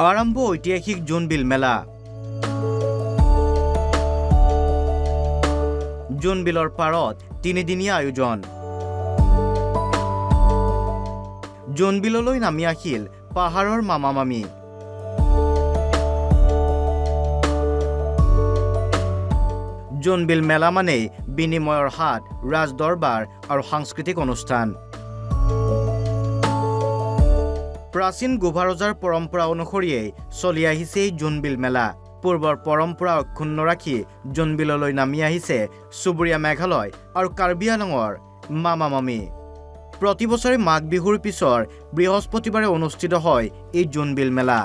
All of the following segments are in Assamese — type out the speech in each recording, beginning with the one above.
আৰম্ভ ঐতিহাসিক জোনবিল মেলা। জোনবিলৰ পাৰত তিনিদিনীয়া আয়োজন। জোনবিললৈ নামি আহিল পাহাৰৰ মামা মামী। জোনবিল মেলা মানেই বিনিময়ৰ হাট, ৰাজ দৰবাৰ আৰু সাংস্কৃতিক অনুষ্ঠান। প্ৰাচীন গোভা ৰজাৰ পৰম্পৰা অনুসৰিয়েই চলি আহিছে এই জোনবিল মেলা। পূৰ্বৰ পৰম্পৰা অক্ষুণ্ণ ৰাখি জোনবিললৈ নামি আহিছে চুবুৰীয়া মেঘালয় আৰু কাৰ্বি আংলঙৰ মামা মামী। প্ৰতি বছৰে মাঘ বিহুৰ পিছৰ বৃহস্পতিবাৰে অনুষ্ঠিত হয় এই জোনবিল মেলা।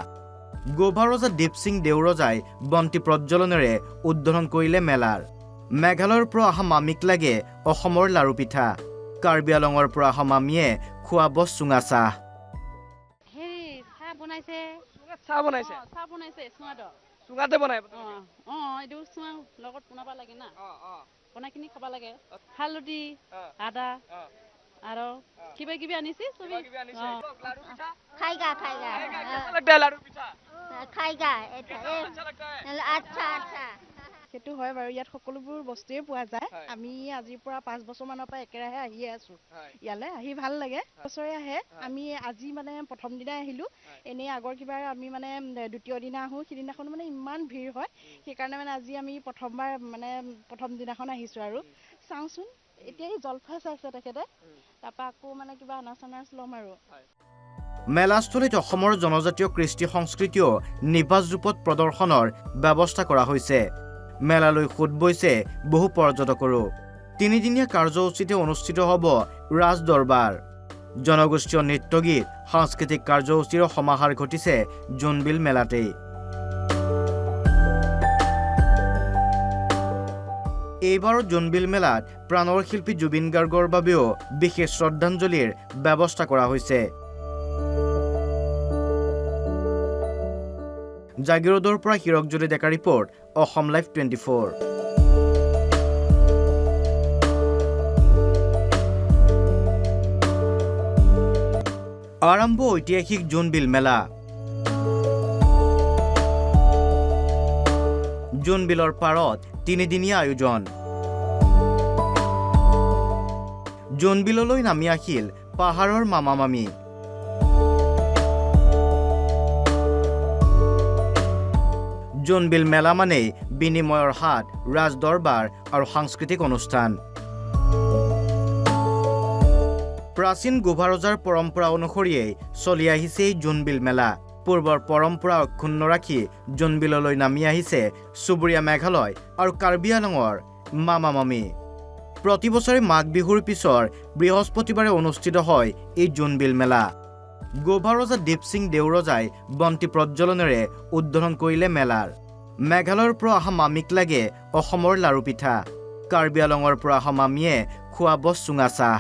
গোভা ৰজা দীপসিং দেউৰজাই বন্তি প্ৰজ্বলনেৰে উদ্বোধন কৰিলে মেলাৰ। মেঘালয়ৰ পৰা অহা মামীক লাগে অসমৰ লাৰু পিঠা। কাৰ্বি আংলঙৰ পৰা অহা মামীয়ে খুৱাব চুঙা চাহ। চাহ বনাইছে চুঙাতে বনাই এইটো চুঙা লগত বনাব লাগে না, বনাই কিনি খাব লাগে। হালধি, আদা আৰু কিবা কিবি আনিছে সেইটো হয় বাৰু। ইয়াত সকলোবোৰ বস্তুৱে পোৱা যায়। আমি আজিৰ পৰা 5 বছৰমানৰ পৰা একেৰাহে আহিয়ে আছো ইয়ালৈ। আহি ভাল লাগে, বছৰে আহে। আমি আজি মানে প্ৰথম দিনাই আহিলো। এনেই আগৰ কিবাৰ আমি মানে দ্বিতীয় দিনা আহোঁ, সিদিনাখন মানে ইমান ভিৰ হয়। সেইকাৰণে মানে আজি আমি প্ৰথম দিনাখন আহিছো আৰু চাওঁচোন। এতিয়া এই জলফাই চাইছে তেখেতে, তাৰপৰা আকৌ মানে কিবা আনাৰস ল'ম আৰু। মেলাস্থলীত অসমৰ জনজাতীয় কৃষ্টি সংস্কৃতিও নিভাঁজ ৰূপত প্ৰদৰ্শনৰ ব্যৱস্থা কৰা হৈছে। মেলালৈ সোঁত বৈছে বহু পৰ্যটকৰো। তিনিদিনীয়া কাৰ্যসূচীতে অনুষ্ঠিত হ'ব ৰাজ দৰবাৰ। জনগোষ্ঠীয় নৃত্য গীত, সাংস্কৃতিক কাৰ্যসূচীৰ সমাহাৰ ঘটিছে জোনবিল মেলাতেই। এইবাৰৰ জোনবিল মেলাত প্ৰাণৰ শিল্পী জুবিন গাৰ্গৰ বাবেও বিশেষ শ্ৰদ্ধাঞ্জলিৰ ব্যৱস্থা কৰা হৈছে। জাগিৰোডৰ পৰা হিৰকজ্যোতি ডেকা ৰিপৰ্ট, অসম লাইভ 24। আৰম্ভ ঐতিহাসিক জোনবিল মেলা। জোনবিলৰ পাৰত তিনিদিনীয়া আয়োজন। জোনবিললৈ নামি আহিল পাহাৰৰ মামা মামী। জোনবিল মেলা মানেই বিনিময়ৰ হাট, ৰাজ দৰবাৰ আৰু সাংস্কৃতিক অনুষ্ঠান। প্ৰাচীন গোভা ৰজাৰ পৰম্পৰা অনুসৰিয়েই চলি আহিছে এই জোনবিল মেলা। পূৰ্বৰ পৰম্পৰা অক্ষুণ্ণ ৰাখি জোনবিললৈ নামি আহিছে চুবুৰীয়া মেঘালয় আৰু কাৰ্বি আংলঙৰ মামা মামী। প্ৰতি বছৰে মাঘ বিহুৰ পিছৰ বৃহস্পতিবাৰে অনুষ্ঠিত হয় এই জোনবিল মেলা। গোভা ৰজা দীপসিং দেউৰজাই বন্তি প্ৰজ্বলনেৰে উদ্বোধন কৰিলে মেলাৰ। মেঘালয়ৰ পৰা অহা মামীক লাগে অসমৰ লাৰু পিঠা। কাৰ্বি আংলঙৰ পৰা অহা মামীয়ে খুৱাব চুঙা চাহ।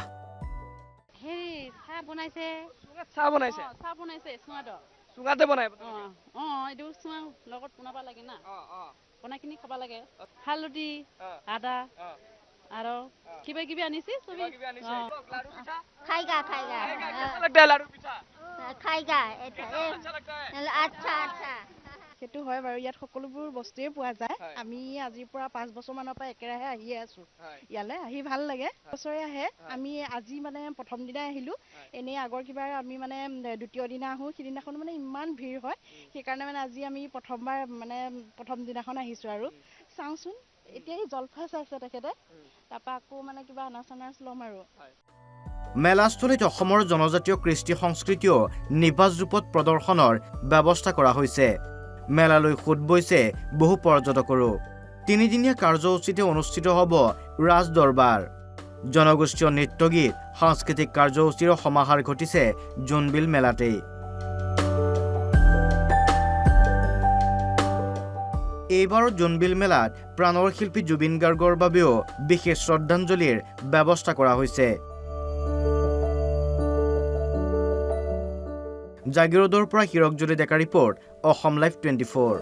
চুঙাতে বনাই এইটো চুঙা লগত বনাব লাগে না, বনাই কিনি খাব লাগে। হালধি, আদা আৰু কিবা কিবি আনিছে সেইটো হয় বাৰু। ইয়াত সকলোবোৰ বস্তুৱে পোৱা যায়। আমি আজিৰ পৰা 5 বছৰমানৰ পৰা একেৰাহে আহিয়ে আছো ইয়ালৈ। আহি ভাল লাগে, বছৰে আহে। আমি আজি মানে প্ৰথম দিনাই আহিলো। এনেই আগৰ কিবাৰ আমি মানে দ্বিতীয় দিনা আহোঁ, সিদিনাখন মানে ইমান ভিৰ হয়। সেইকাৰণে মানে আজি আমি প্ৰথম দিনাখন আহিছো আৰু চাওঁচোন। এতিয়া এই জলফাই চাইছে তেখেতে, তাৰপৰা আকৌ মানে কিবা আনাৰস ল'ম আৰু। মেলাস্থলীত অসমৰ জনজাতীয় কৃষ্টি সংস্কৃতিও নিভাঁজ ৰূপত প্ৰদৰ্শনৰ ব্যৱস্থা কৰা হৈছে। মেলালৈ সোঁত বৈছে বহু পৰ্যটকৰো। তিনিদিনীয়া কাৰ্যসূচীতে অনুষ্ঠিত হ'ব ৰাজ দৰবাৰ। জনগোষ্ঠীয় নৃত্য গীত, সাংস্কৃতিক কাৰ্যসূচীৰ সমাহাৰ ঘটিছে জোনবিল মেলাতেই। এইবাৰৰ জোনবিল মেলাত প্ৰাণৰ শিল্পী জুবিন গাৰ্গৰ বাবেও বিশেষ শ্ৰদ্ধাঞ্জলিৰ ব্যৱস্থা কৰা হৈছে। জাগিৰোডৰ পৰা হিৰকজ্যোতি ডেকা ৰিপৰ্ট, অসম লাইভ 24।